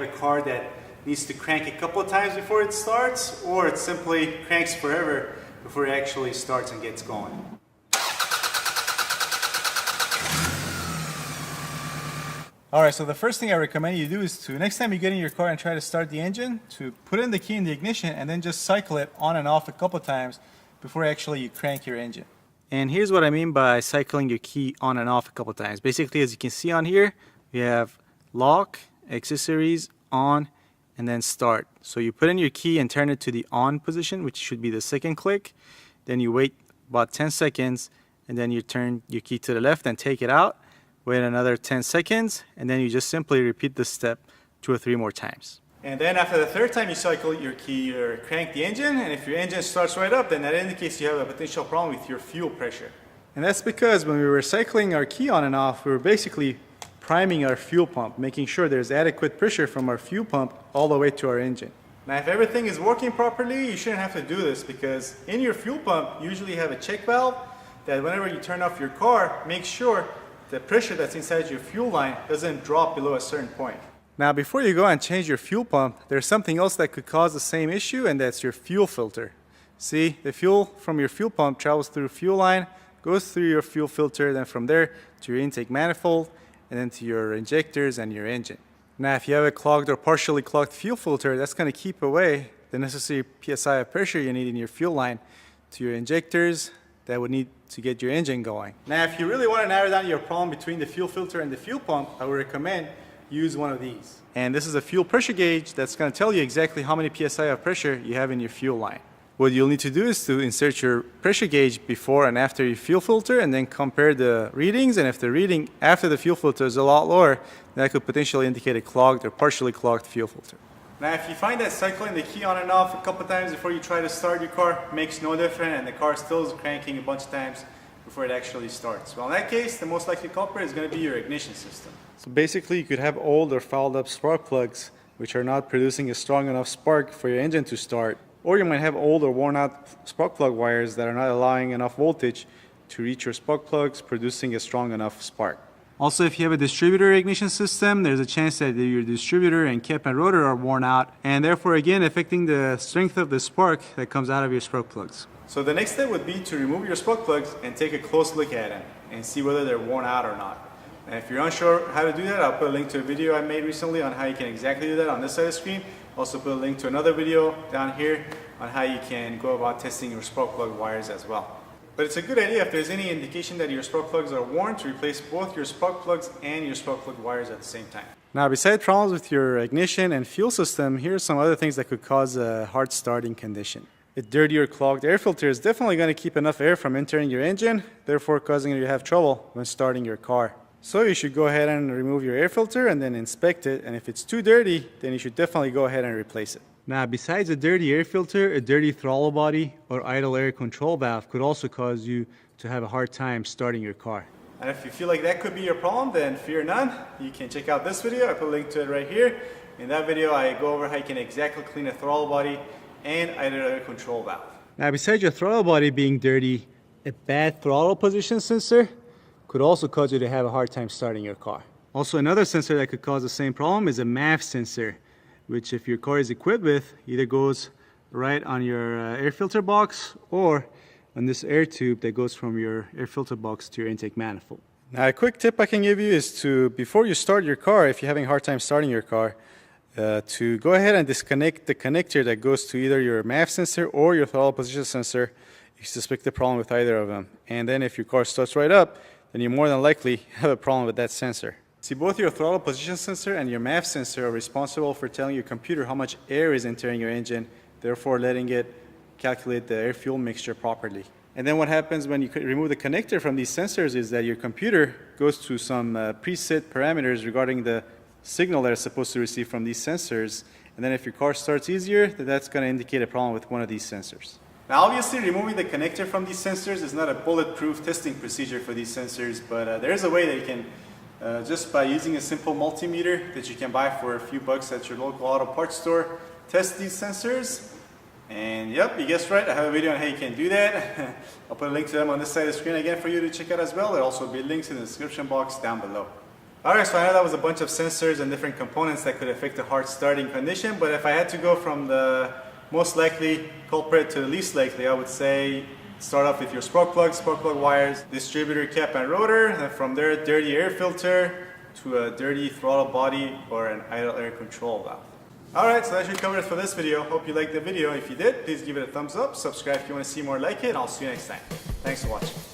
a car that needs to crank a couple of times before it starts, or it simply cranks forever before it actually starts and gets going. Alright, so the first thing I recommend you do is to, next time you get in your car and try to start the engine, to put in the key in the ignition and then just cycle it on and off a couple of times before actually you crank your engine. And here's what I mean by cycling your key on and off a couple of times. Basically, as you can see on here, we have lock, accessories, on, and then start. So you put in your key and turn it to the on position, which should be the second click. Then you wait about 10 seconds, and then you turn your key to the left and take it out. Wait another 10 seconds, and then you just simply repeat this step 2 or 3 more times. And then after the third time you cycle your key, you crank the engine, and if your engine starts right up, then that indicates you have a potential problem with your fuel pressure. And that's because when we were cycling our key on and off, we were basically priming our fuel pump, making sure there's adequate pressure from our fuel pump all the way to our engine. Now if everything is working properly, you shouldn't have to do this, because in your fuel pump, you usually have a check valve that whenever you turn off your car, make sure the pressure that's inside your fuel line doesn't drop below a certain point. Now before you go and change your fuel pump, there's something else that could cause the same issue, and that's your fuel filter. See, the fuel from your fuel pump travels through fuel line, goes through your fuel filter, then from there to your intake manifold, and then to your injectors and your engine. Now if you have a clogged or partially clogged fuel filter, that's going to keep away the necessary PSI of pressure you need in your fuel line to your injectors that would need to get your engine going. Now if you really want to narrow down your problem between the fuel filter and the fuel pump, I would recommend use one of these. And this is a fuel pressure gauge that's going to tell you exactly how many PSI of pressure you have in your fuel line. What you'll need to do is to insert your pressure gauge before and after your fuel filter, and then compare the readings, and if the reading after the fuel filter is a lot lower, that could potentially indicate a clogged or partially clogged fuel filter. Now if you find that cycling the key on and off a couple times before you try to start your car makes no difference, and the car still is cranking a bunch of times before it actually starts, well in that case the most likely culprit is going to be your ignition system. So basically you could have old or fouled up spark plugs which are not producing a strong enough spark for your engine to start, or you might have old or worn out spark plug wires that are not allowing enough voltage to reach your spark plugs, producing a strong enough spark. Also, if you have a distributor ignition system, there's a chance that your distributor and cap and rotor are worn out, and therefore again affecting the strength of the spark that comes out of your spark plugs. So the next step would be to remove your spark plugs and take a close look at them and see whether they're worn out or not. And if you're unsure how to do that, I'll put a link to a video I made recently on how you can exactly do that on this side of the screen. Also put a link to another video down here on how you can go about testing your spark plug wires as well. But it's a good idea if there's any indication that your spark plugs are worn to replace both your spark plugs and your spark plug wires at the same time. Now besides problems with your ignition and fuel system, here are some other things that could cause a hard starting condition. A dirty or clogged air filter is definitely going to keep enough air from entering your engine, therefore causing you to have trouble when starting your car. So you should go ahead and remove your air filter and then inspect it, and if it's too dirty, then you should definitely go ahead and replace it. Now besides a dirty air filter, a dirty throttle body or idle air control valve could also cause you to have a hard time starting your car. And if you feel like that could be your problem, then fear none. You can check out this video. I put a link to it right here. In that video I go over how you can exactly clean a throttle body and idle air control valve. Now besides your throttle body being dirty, a bad throttle position sensor could also cause you to have a hard time starting your car. Also another sensor that could cause the same problem is a MAF sensor, which if your car is equipped with, either goes right on your air filter box or on this air tube that goes from your air filter box to your intake manifold. Now a quick tip I can give you is to, before you start your car, if you're having a hard time starting your car, to go ahead and disconnect the connector that goes to either your MAF sensor or your throttle position sensor if you suspect a problem with either of them. And then if your car starts right up, then you more than likely have a problem with that sensor. See, both your throttle position sensor and your MAF sensor are responsible for telling your computer how much air is entering your engine, therefore letting it calculate the air-fuel mixture properly. And then what happens when you remove the connector from these sensors is that your computer goes to some preset parameters regarding the signal that it's supposed to receive from these sensors. And then if your car starts easier, then that's going to indicate a problem with one of these sensors. Now obviously removing the connector from these sensors is not a bulletproof testing procedure for these sensors, but there is a way that you can just by using a simple multimeter that you can buy for a few bucks at your local auto parts store, test these sensors. And yep, you guessed right, I have a video on how you can do that. I'll put a link to them on this side of the screen again for you to check out as well. There'll also be links in the description box down below. Alright, so I know that was a bunch of sensors and different components that could affect the heart starting condition, but if I had to go from the most likely culprit to the least likely, I would say start off with your spark plug wires, distributor cap and rotor, and then from there dirty air filter to a dirty throttle body or an idle air control valve. Alright, so that should cover it for this video. Hope you liked the video. If you did, please give it a thumbs up, subscribe if you want to see more like it, and I'll see you next time. Thanks for watching.